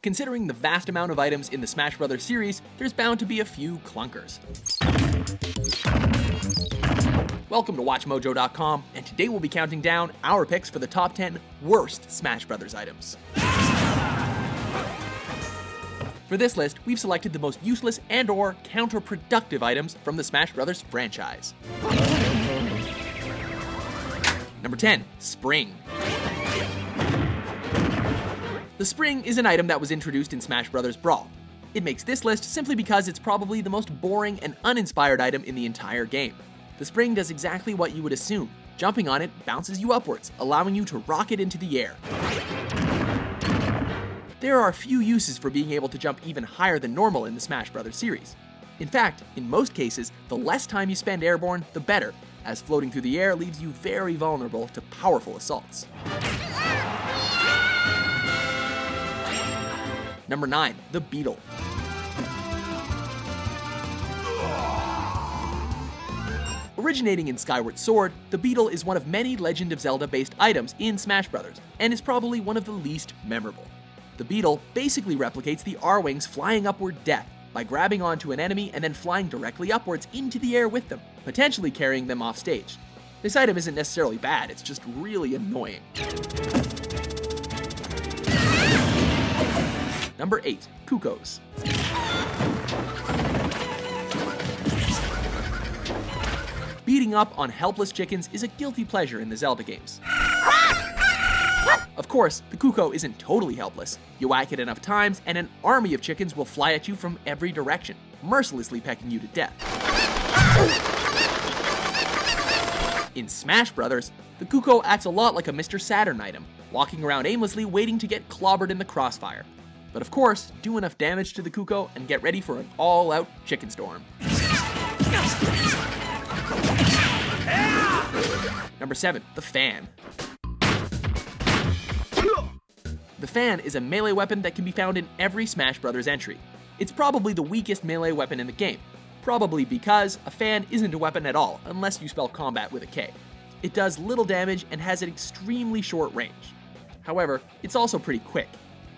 Considering the vast amount of items in the Smash Bros. Series, there's bound to be a few clunkers. Welcome to WatchMojo.com, and today we'll be counting down our picks for the top 10 worst Smash Bros. Items. For this list, we've selected the most useless and/or counterproductive items from the Smash Bros. Franchise. Number 10, Spring. The spring is an item that was introduced in Smash Bros. Brawl. It makes this list simply because it's probably the most boring and uninspired item in the entire game. The spring does exactly what you would assume. Jumping on it bounces you upwards, allowing you to rocket into the air. There are few uses for being able to jump even higher than normal in the Smash Bros. Series. In fact, in most cases, the less time you spend airborne, the better, as floating through the air leaves you very vulnerable to powerful assaults. Number 9, the Beetle. Originating in Skyward Sword, the Beetle is one of many Legend of Zelda-based items in Smash Bros., and is probably one of the least memorable. The Beetle basically replicates the R-Wing's flying upward death by grabbing onto an enemy and then flying directly upwards into the air with them, potentially carrying them off stage. This item isn't necessarily bad, it's just really annoying. Number 8, Koukos. Beating up on helpless chickens is a guilty pleasure in the Zelda games. Of course, the Koukos isn't totally helpless. You whack it enough times, and an army of chickens will fly at you from every direction, mercilessly pecking you to death. In Smash Bros., the Koukos acts a lot like a Mr. Saturn item, walking around aimlessly waiting to get clobbered in the crossfire. But of course, do enough damage to the Koukos and get ready for an all-out chicken storm. Number 7, the Fan. The Fan is a melee weapon that can be found in every Smash Bros. Entry. It's probably the weakest melee weapon in the game, probably because a fan isn't a weapon at all unless you spell combat with a K. It does little damage and has an extremely short range. However, it's also pretty quick.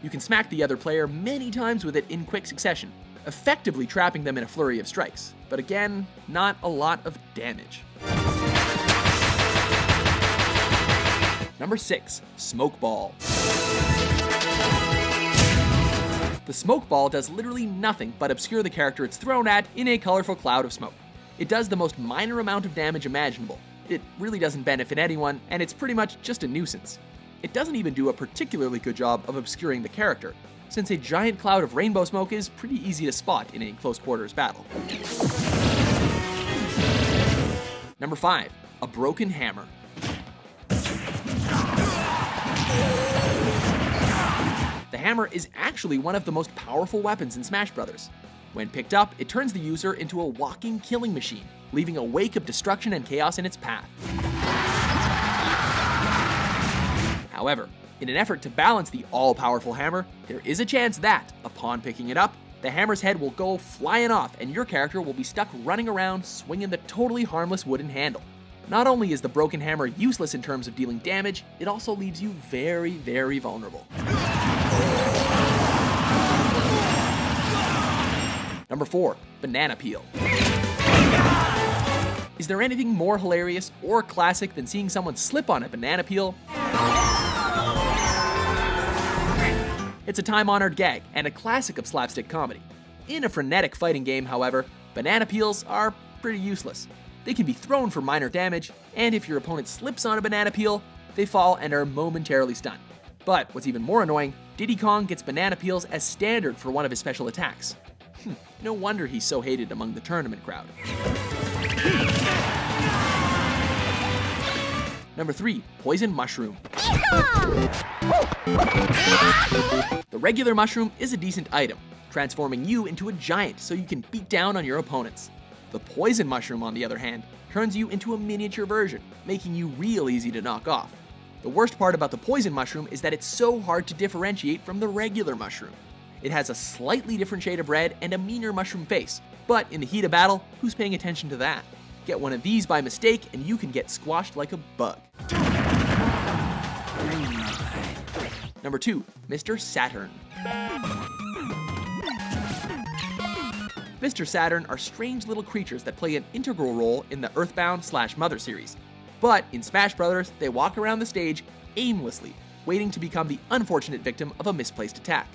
You can smack the other player many times with it in quick succession, effectively trapping them in a flurry of strikes, but again, not a lot of damage. Number 6, Smoke Ball. The Smoke Ball does literally nothing but obscure the character it's thrown at in a colorful cloud of smoke. It does the most minor amount of damage imaginable. It really doesn't benefit anyone, and it's pretty much just a nuisance. It doesn't even do a particularly good job of obscuring the character, since a giant cloud of rainbow smoke is pretty easy to spot in a close quarters battle. Number 5, a Broken Hammer. The hammer is actually one of the most powerful weapons in Smash Bros. When picked up, it turns the user into a walking killing machine, leaving a wake of destruction and chaos in its path. However, in an effort to balance the all-powerful hammer, there is a chance that, upon picking it up, the hammer's head will go flying off and your character will be stuck running around swinging the totally harmless wooden handle. Not only is the broken hammer useless in terms of dealing damage, it also leaves you very, very vulnerable. Number 4, Banana Peel. Is there anything more hilarious or classic than seeing someone slip on a banana peel? It's a time-honored gag and a classic of slapstick comedy. In a frenetic fighting game, however, banana peels are pretty useless. They can be thrown for minor damage, and if your opponent slips on a banana peel, they fall and are momentarily stunned. But what's even more annoying, Diddy Kong gets banana peels as standard for one of his special attacks. No wonder he's so hated among the tournament crowd. Number 3, Poison Mushroom. The regular mushroom is a decent item, transforming you into a giant so you can beat down on your opponents. The Poison Mushroom, on the other hand, turns you into a miniature version, making you real easy to knock off. The worst part about the Poison Mushroom is that it's so hard to differentiate from the regular mushroom. It has a slightly different shade of red and a meaner mushroom face, but in the heat of battle, who's paying attention to that? Get one of these by mistake and you can get squashed like a bug. Number 2. Mr. Saturn. Mr. Saturn are strange little creatures that play an integral role in the Earthbound/Mother series. But in Smash Bros., they walk around the stage aimlessly, waiting to become the unfortunate victim of a misplaced attack.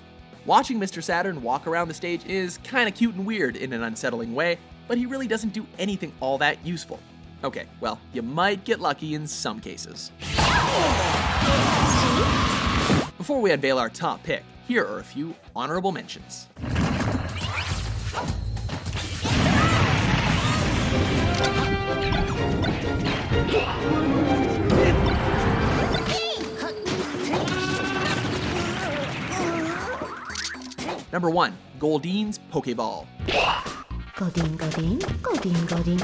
Watching Mr. Saturn walk around the stage is kinda cute and weird in an unsettling way, but he really doesn't do anything all that useful. Okay, well, you might get lucky in some cases. Before we unveil our top pick, here are a few honorable mentions. Number 1. Goldine's Pokeball. Goldeen.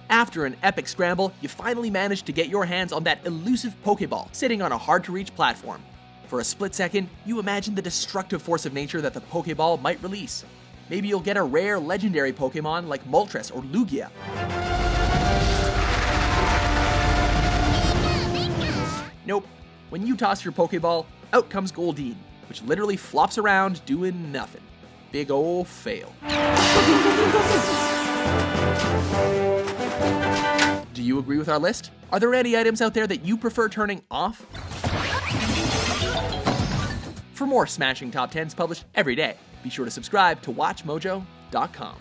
After an epic scramble, you finally manage to get your hands on that elusive Pokeball sitting on a hard-to-reach platform. For a split second, you imagine the destructive force of nature that the Pokeball might release. Maybe you'll get a rare legendary Pokemon like Moltres or Lugia. Nope. When you toss your Pokeball, out comes Goldeen, which literally flops around doing nothing. Big ol' fail. Do you agree with our list? Are there any items out there that you prefer turning off? For more smashing top 10s published every day, be sure to subscribe to WatchMojo.com.